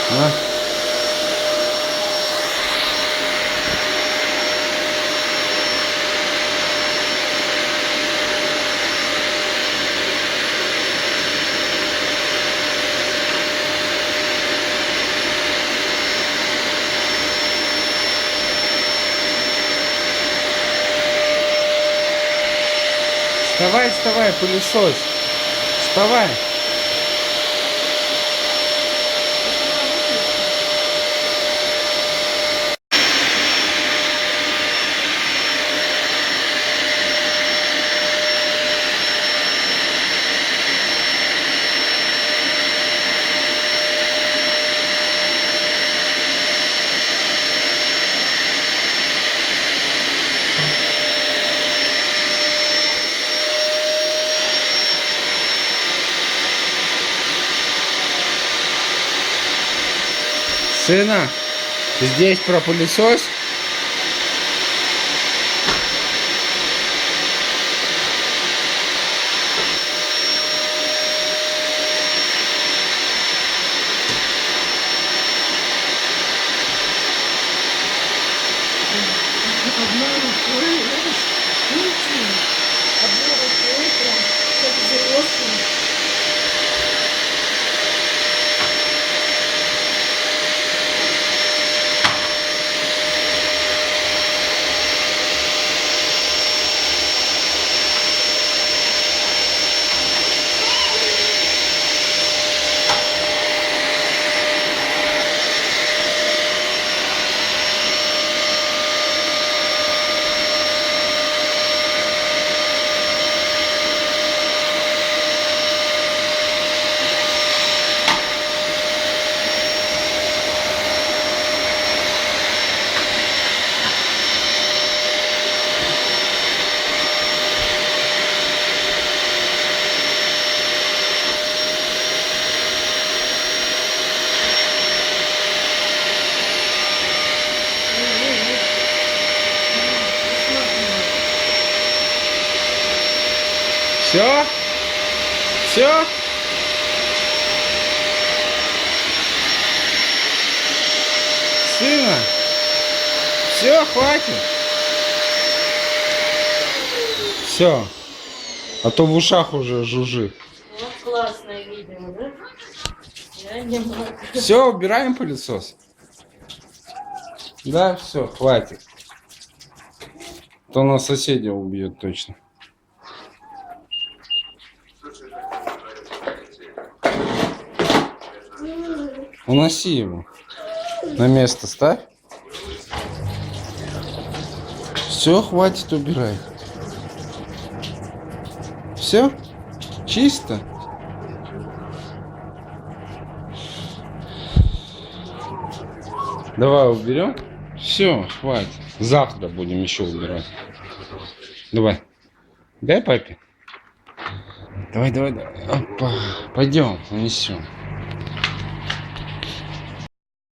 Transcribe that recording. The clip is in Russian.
На. Вставай, вставай, пылесос. Вставай. Сына, здесь пропылесос. Одной рукой, видишь, видите? Одной рукой прям, как взрослый. Все? Все? Сына? Все, хватит? Все. А то в ушах уже жужжит. Вот классное видео, да? Я не могу. Все, убираем пылесос. Да, все, хватит. А то нас соседи убьют точно. Уноси его. На место ставь. Все, хватит, убирай. Все? Чисто? Давай уберем. Все, хватит. Завтра будем еще убирать. Давай. Дай папе. Давай, давай, давай. Опа. Пойдем, унесем.